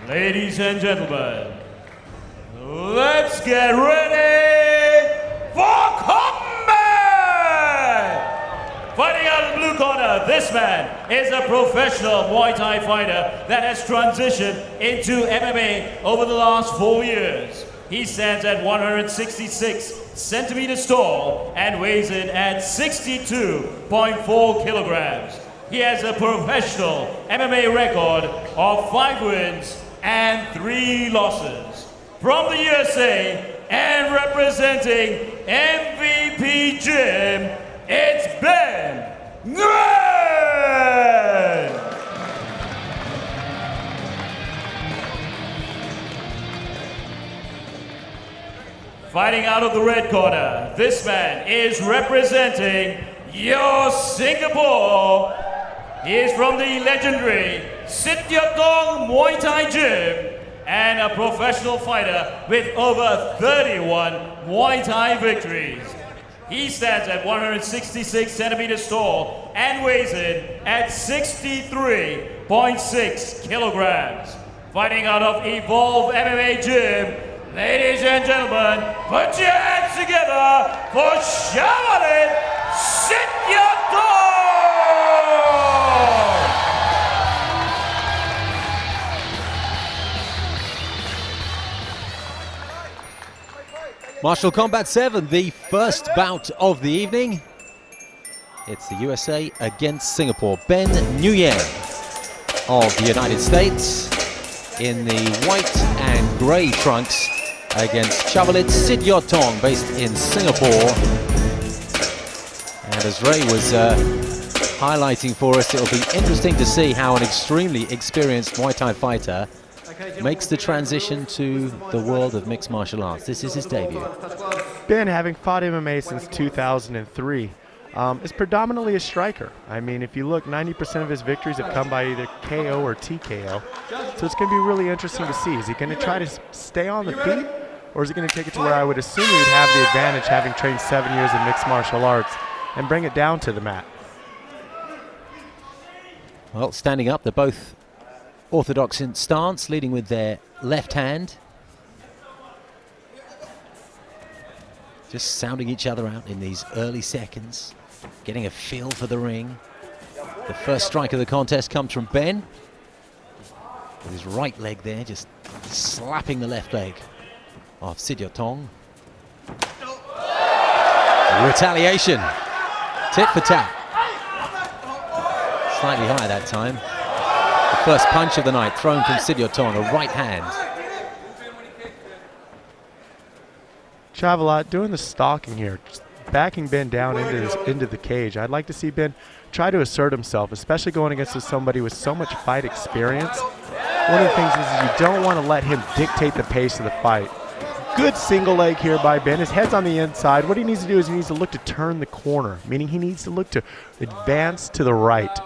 Ladies and gentlemen, let's get ready for combat! Fighting out of the blue corner, this man is a professional Muay Thai fighter that has transitioned into MMA over the last 4 years. He stands at 166 centimeters tall and weighs in at 62.4 kilograms. He has a professional MMA record of 5 wins and 3 losses. From the USA and representing MVP Gym, it's Ben Nguyen! Fighting out of the red corner, this man is representing your Singapore. He is from the legendary Sityodtong Muay Thai Gym and a professional fighter with over 31 Muay Thai victories. He stands at 166 centimeters tall and weighs in at 63.6 kilograms. Fighting out of Evolve MMA Gym, ladies and gentlemen, put your hands together for Shaolin Sityodtong! Martial Combat 7, the first bout of the evening. It's the USA against Singapore. Ben Nguyen of the United States in the white and grey trunks against Chavalit Sityodtong, based in Singapore. And as Ray was highlighting for us, it'll be interesting to see how an extremely experienced Muay Thai fighter makes the transition to the world of mixed martial arts. This is his debut. Ben, having fought MMA since 2003, is predominantly a striker. I mean, if you look, 90% of his victories have come by either KO or TKO. So it's going to be really interesting to see. Is he going to try to stay on the feet, or is he going to take it to where I would assume he would have the advantage, having trained 7 years in mixed martial arts, and bring it down to the mat? Well, standing up, they're both orthodox in stance, leading with their left hand. Just sounding each other out in these early seconds, getting a feel for the ring. The first strike of the contest comes from Ben, with his right leg there, just slapping the left leg of Sityodtong. Retaliation, tit for tat. Slightly higher that time. The first punch of the night thrown from Sityodtong, a right hand. Chavalit doing the stalking here, just backing Ben down into the cage. I'd like to see Ben try to assert himself, especially going against somebody with so much fight experience. One of the things is you don't want to let him dictate the pace of the fight. Good single leg here by Ben. His head's on the inside. What he needs to do is he needs to look to turn the corner, meaning he needs to look to advance to the right.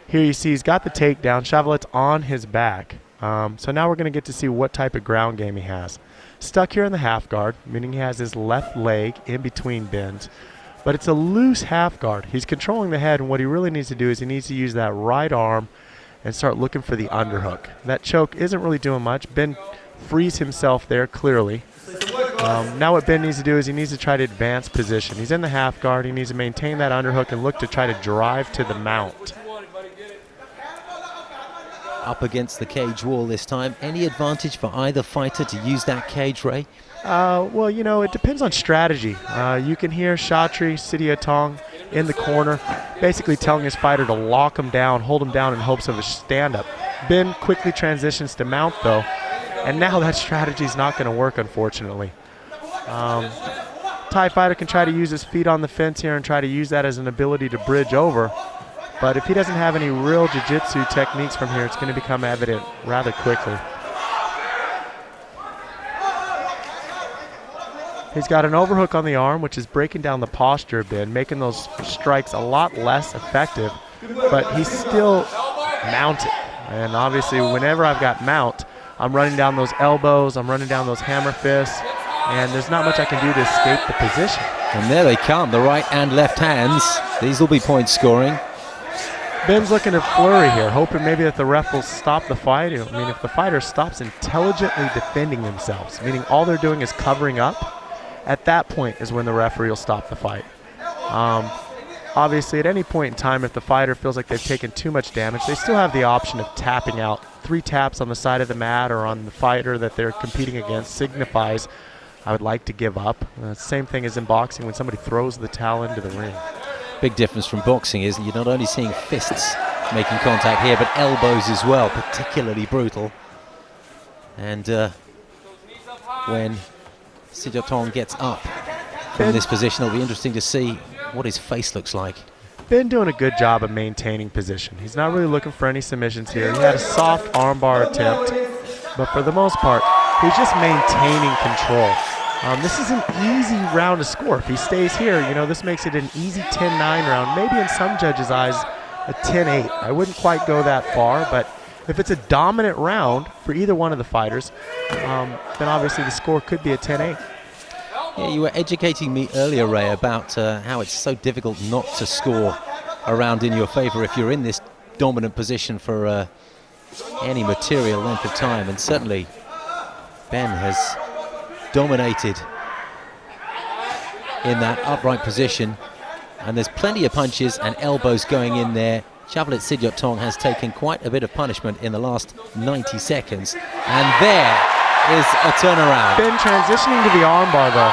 Here you see he's got the takedown. Chavalit's on his back. So now we're going to get to see what type of ground game he has. Stuck here in the half guard, meaning he has his left leg in between bends. But it's a loose half guard. He's controlling the head, and what he really needs to do is he needs to use that right arm and start looking for the underhook. That choke isn't really doing much. Ben frees himself there clearly. Now what Ben needs to do is he needs to try to advance position. He's in the half guard. He needs to maintain that underhook and look to try to drive to the mount. Up against the cage wall this time. Any advantage for either fighter to use that cage, Ray? Well, you know, it depends on strategy. You can hear Chatri Sityodtong in the corner basically telling his fighter to lock him down, hold him down in hopes of a stand-up. Ben quickly transitions to mount, though, and now that strategy is not going to work, unfortunately. Thai fighter can try to use his feet on the fence here and try to use that as an ability to bridge over. But if he doesn't have any real jiu-jitsu techniques from here, it's going to become evident rather quickly. He's got an overhook on the arm, which is breaking down the posture a bit, making those strikes a lot less effective, but he's still mounted. And obviously, whenever I've got mount, I'm running down those elbows, I'm running down those hammer fists, and there's not much I can do to escape the position. And there they come, the right and left hands. These will be point scoring. Ben's looking to flurry here, hoping maybe that the ref will stop the fight. I mean, if the fighter stops intelligently defending themselves, meaning all they're doing is covering up, at that point is when the referee will stop the fight. Obviously, at any point in time, if the fighter feels like they've taken too much damage, they still have the option of tapping out. 3 taps on the side of the mat or on the fighter that they're competing against signifies, I would like to give up. Same thing as in boxing when somebody throws the towel into the ring. Big difference from boxing is you're not only seeing fists making contact here, but elbows as well, particularly brutal. And when Sityodtong gets up from this position, it'll be interesting to see what his face looks like. Ben doing a good job of maintaining position. He's not really looking for any submissions here. He had a soft armbar attempt, but for the most part, he's just maintaining control. This is an easy round to score. If he stays here, you know, this makes it an easy 10-9 round, maybe in some judges' eyes a 10-8. I wouldn't quite go that far, but if it's a dominant round for either one of the fighters, then obviously the score could be a 10-8. Yeah, you were educating me earlier, Ray, about how it's so difficult not to score a round in your favor if you're in this dominant position for any material length of time. And certainly Ben has dominated in that upright position. And there's plenty of punches and elbows going in there. Shavlit Sityodtong has taken quite a bit of punishment in the last 90 seconds. And there is a turnaround. Ben transitioning to the armbar though.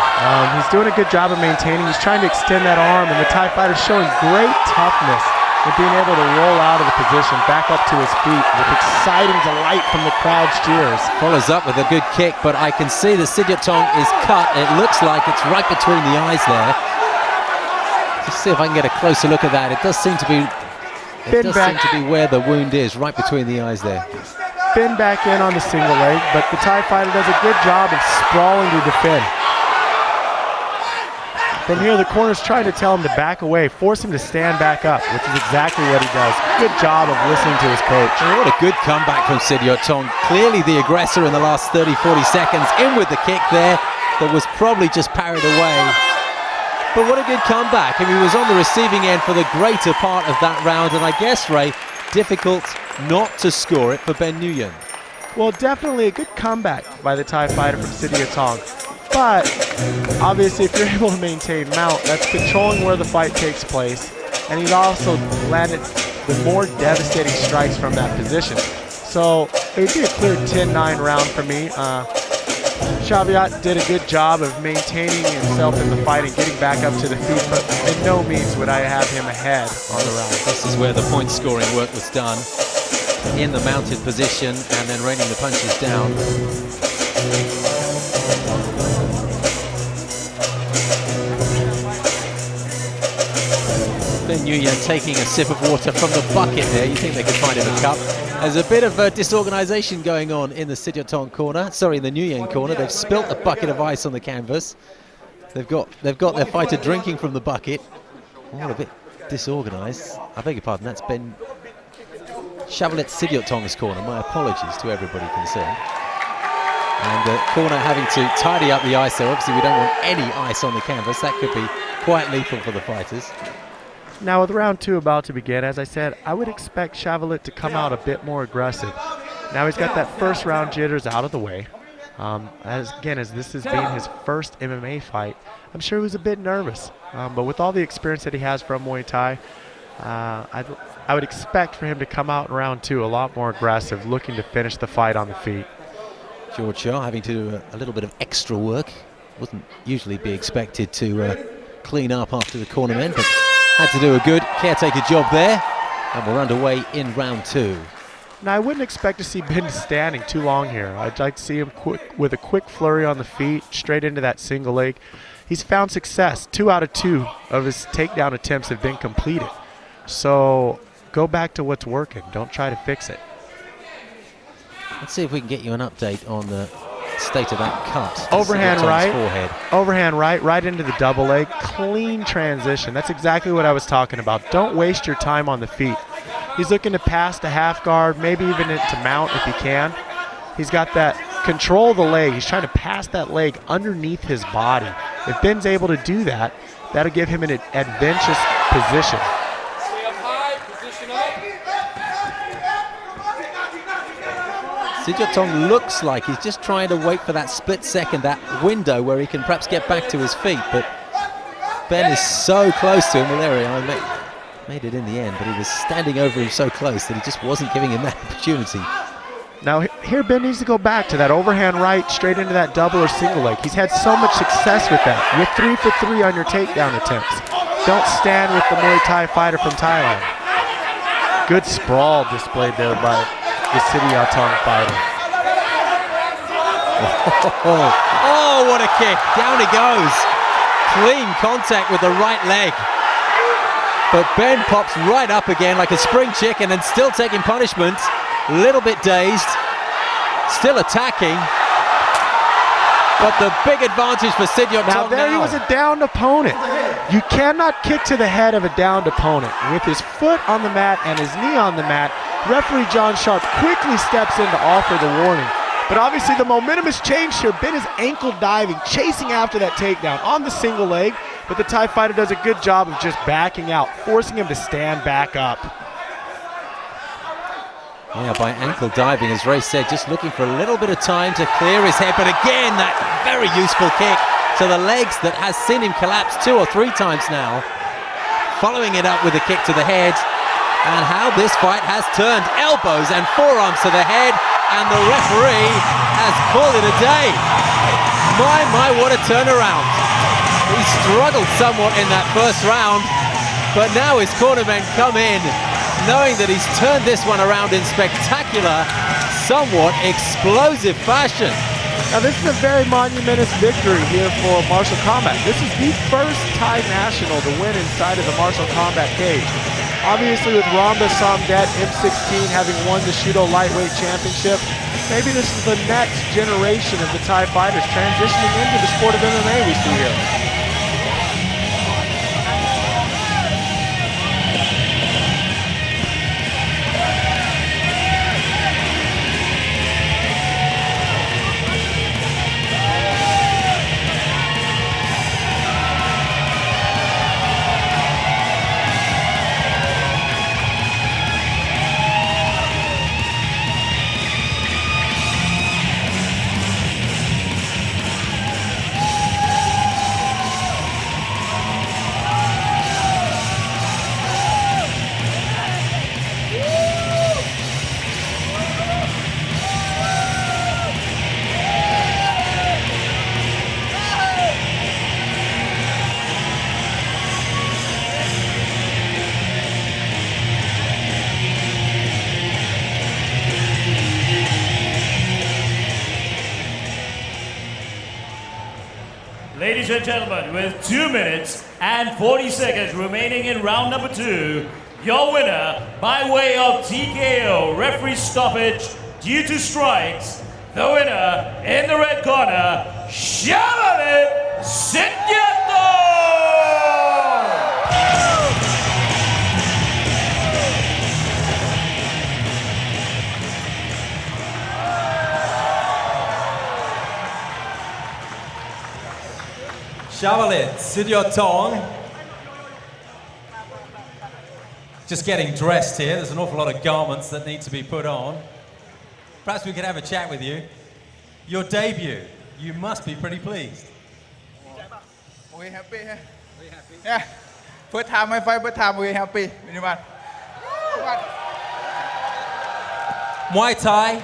He's doing a good job of maintaining. He's trying to extend that arm, and the Thai fighter showing great toughness with being able to roll out of the position, back up to his feet with exciting delight from the crowd's cheers. Follows up with a good kick, but I can see that Sityodtong is cut. It looks like it's right between the eyes there. Let's see if I can get a closer look at that. It does seem to be where the wound is, right between the eyes there. Ben back in on the single leg, but the Thai fighter does a good job of sprawling to defend. From here, the corner's trying to tell him to back away, force him to stand back up, which is exactly what he does. Good job of listening to his coach. And what a good comeback from Sityodtong. Clearly the aggressor in the last 30, 40 seconds. In with the kick there that was probably just parried away. But what a good comeback. I mean, he was on the receiving end for the greater part of that round, and I guess, Ray, difficult not to score it for Ben Nguyen. Well, definitely a good comeback by the Thai fighter from Sityodtong. But obviously, if you're able to maintain mount, that's controlling where the fight takes place. And he's also landed the more devastating strikes from that position. So it would be a clear 10-9 round for me. Shavlit did a good job of maintaining himself in the fight and getting back up to the feet, but in no means would I have him ahead on the round. This is where the point scoring work was done, in the mounted position and then raining the punches down. Ben Nguyen taking a sip of water from the bucket there. You think they could find him a cup. There's a bit of disorganization going on in the Sityodtong corner. Sorry, in the Nguyen corner. They've spilt a bucket of ice on the canvas. They've got their fighter drinking from the bucket. All a bit disorganized. I beg your pardon, that's Ben Shavlit Sityodtong's corner. My apologies to everybody concerned. And the corner having to tidy up the ice there. Obviously, we don't want any ice on the canvas. That could be quite lethal for the fighters. Now with round 2 about to begin, as I said, I would expect Shavlit to come out a bit more aggressive. Now he's got that first round jitters out of the way. As this has been his first MMA fight, I'm sure he was a bit nervous. But with all the experience that he has from Muay Thai, I would expect for him to come out in round 2 a lot more aggressive, looking to finish the fight on the feet. George Shaw having to do a little bit of extra work. Wouldn't usually be expected to clean up after the corner men, but had to do a good caretaker job there. And we're underway in round 2. Now, I wouldn't expect to see Ben standing too long here. I'd like to see him with a quick flurry on the feet, straight into that single leg. He's found success. 2 out of 2 of his takedown attempts have been completed. So go back to what's working. Don't try to fix it. Let's see if we can get you an update on the state of that cut. Overhand right, forehead. Overhand right into the double leg. Clean transition. That's exactly what I was talking about. Don't waste your time on the feet. He's looking to pass to half guard, maybe even into mount if he can. He's got that control of the leg. He's trying to pass that leg underneath his body. If Ben's able to do that, that'll give him an advantageous position. Sityodtong looks like he's just trying to wait for that split second, that window where he can perhaps get back to his feet, but Ben is so close to him. Well, there he made it in the end, but he was standing over him so close that he just wasn't giving him that opportunity. Now here Ben needs to go back to that overhand right, straight into that double or single leg. He's had so much success with that. You're 3 for 3 on your takedown attempts. Don't stand with the Muay Thai fighter from Thailand. Good sprawl displayed there by the Sityodtong fighter. Oh, what a kick. Down he goes. Clean contact with the right leg. But Ben pops right up again like a spring chicken and still taking punishment. A little bit dazed. Still attacking. But the big advantage for Sityodtong now. There he was a downed opponent. You cannot kick to the head of a downed opponent. With his foot on the mat and his knee on the mat, referee John Sharp quickly steps in to offer the warning. But obviously the momentum has changed here. Ben is ankle diving, chasing after that takedown on the single leg, but the Thai fighter does a good job of just backing out, forcing him to stand back up. Yeah, by ankle diving, as Ray said, just looking for a little bit of time to clear his head. But again, that very useful kick to the legs that has seen him collapse 2 or 3 times now. Following it up with a kick to the head. And how this fight has turned. Elbows and forearms to the head. And the referee has called it a day. My, what a turnaround. He struggled somewhat in that first round. But now his cornermen come in, knowing that he's turned this one around in spectacular, somewhat explosive fashion. Now this is a very monumentous victory here for Martial Combat. This is the first Thai national to win inside of the Martial Combat cage. Obviously with Ramba Somdet M16 having won the Judo Lightweight Championship, maybe this is the next generation of the Thai fighters transitioning into the sport of MMA we see here. Ladies and gentlemen, with 2 minutes and 40 seconds remaining in round number 2, your winner by way of TKO referee stoppage due to strikes, the winner in the red corner, Shaolin Sityodtong! Shaolin Sityodtong. Just getting dressed here. There's an awful lot of garments that need to be put on. Perhaps we could have a chat with you. Your debut. You must be pretty pleased. We're happy. Yeah. First time I fight, first time we're happy. Muay Thai,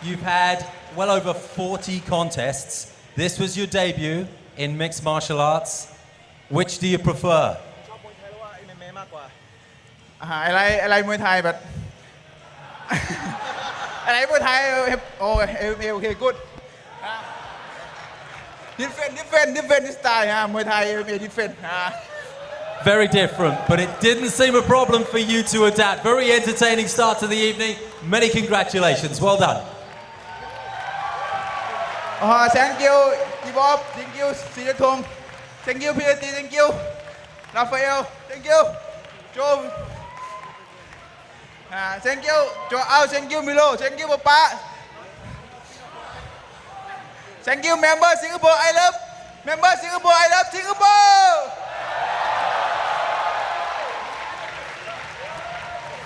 you've had well over 40 contests. This was your debut in mixed martial arts. Which do you prefer? I like Muay Thai, but I like Muay Thai. Oh, okay, good. Different style. Muay Thai, different. Very different, but it didn't seem a problem for you to adapt. Very entertaining start to the evening. Many congratulations. Well done. Thank you, Bob. Thank you, Sityodtong. Thank you, PRT. Thank you, Rafael. Thank you, Joe. Thank you, Joao. Thank you, Milo. Thank you, Papa. Thank you, member Singapore. I love. Member Singapore. I love Singapore.